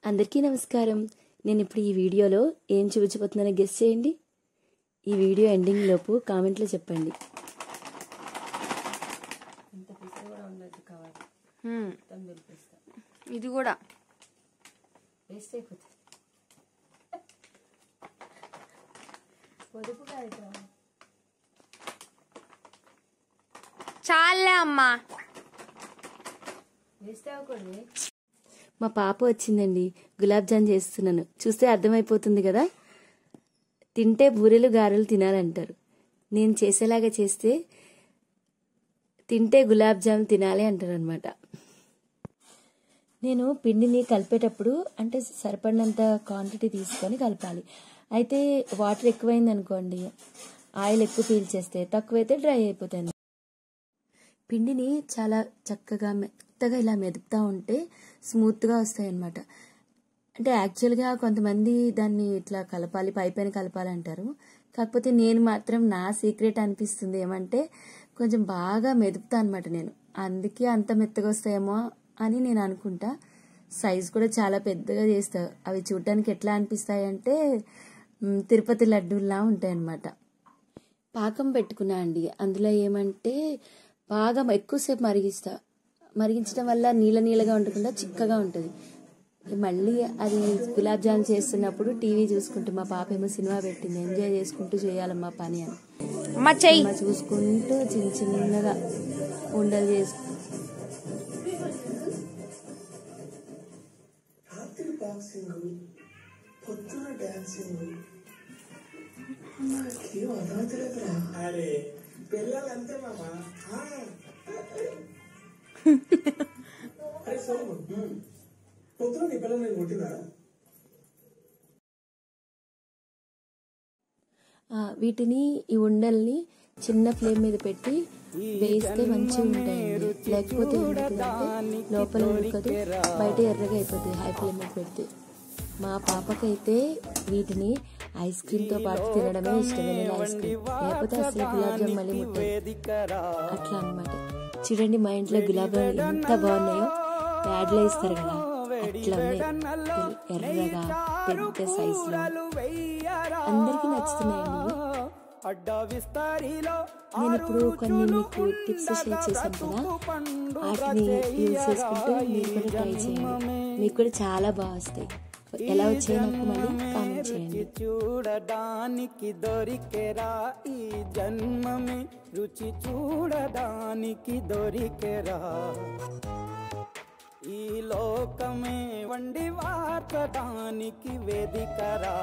అందరికీ నమస్కారం. నేను ఇప్పుడు ఈ వీడియోలో ఏం చూపించబోతున్నానో గెస్ చేయండి. ఈ వీడియో ఎండింగ్ లోపు కామెంట్లో చెప్పండి. ఇది కూడా వేస్ట్ అయిపోతుంది. చాలే అమ్మా, వేస్ట్ అవ్వకూడదు. మా పాప వచ్చిందండి, గులాబ్ జామ్ చేస్తున్నాను. చూస్తే అర్థమైపోతుంది కదా. తింటే బూరెలు గారెలు తినాలంటారు. నేను చేసేలాగా చేస్తే తింటే గులాబ్ జామ్ తినాలి అంటారు అనమాట. నేను పిండిని కలిపేటప్పుడు అంటే సరిపడినంత క్వాంటిటీ తీసుకొని కలపాలి. అయితే వాటర్ ఎక్కువైంది అనుకోండి, ఆయిల్ ఎక్కువ పీల్చేస్తే, తక్కువైతే డ్రై అయిపోతుంది. పిండిని చాలా చక్కగా మెత్తగా ఇలా మెదుపుతూ ఉంటే స్మూత్గా వస్తాయి అన్నమాట. అంటే యాక్చువల్గా కొంతమంది దాన్ని ఇట్లా కలపాలి, పైపైన కలపాలంటారు. కాకపోతే నేను మాత్రం నా సీక్రెట్ అనిపిస్తుంది ఏమంటే కొంచెం బాగా మెదుపుతా అనమాట నేను. అందుకే అంత మెత్తగా వస్తాయేమో అని నేను అనుకుంటా. సైజ్ కూడా చాలా పెద్దగా చేస్తా. అవి చూడటానికి ఎట్లా అనిపిస్తాయి అంటే తిరుపతి లడ్డూల్లా ఉంటాయి అన్నమాట. పాకం పెట్టుకున్నా అండి. అందులో ఏమంటే బాగా ఎక్కువసేపు మరిగించడం వల్ల నీళ్ళగా ఉండకుండా చిక్కగా ఉంటుంది. మళ్ళీ అది గులాబ్ జామ్ చేస్తున్నప్పుడు టీవీ చూసుకుంటూ, మా పాప ఏమో సినిమా పెట్టింది, ఎంజాయ్ చేసుకుంటూ చేయాలమ్మా పని అని సినిమా చూసుకుంటూ చిన్నగా ఉండలు చేసుకుంటూ వీటిని ఈ ఉండల్ని చిన్న ఫ్లేమ్ మీద పెట్టి వేస్తే మంచిగా ఉంటాయండి. లేకపోతే ఏమవుతుందంటే లోపల ఉడకదు, బయట ఎర్రగా అయిపోతుంది హై ఫ్లేమ్ మీద పెడితే. మా పాపకైతే వీటిని ఐస్ క్రీమ్ తో పాటు తినడమే ఇష్టం, వెనిలా ఐస్ క్రీమ్. లేకపోతే అసలు గులాబ్ జామ్ మళ్ళీ ముట్టదు. అట్లా అన్నమాట. చూడండి మా ఇంట్లో గులాబ్ జామ్ ఎంత బాగున్నాయో. యాడ్లో ఇస్తారు కదా, అట్లా ఉన్నాయి, ఎర్రగా పెద్ద సైజులో. అందరికీ నచ్చుతున్నాయండి. నేను ఇప్పుడు కొన్ని మీకు టిప్స్ షేర్ చేశాను కదా, వాటిని యూజ్ చేసుకుంటూ మీరు కూడా ట్రై చేయండి. మీకు కూడా చాలా బాగా వస్తాయి. ఎలా వచ్చాయో నాకు మళ్ళీ కామెంట్ చేయండి. చూడడానికి దొరికెరా ఈ జన్మమే, రుచి చూడడానికి దొరికెరా ఈ లోకమే, వండి వార్చడానికి వేదికరా.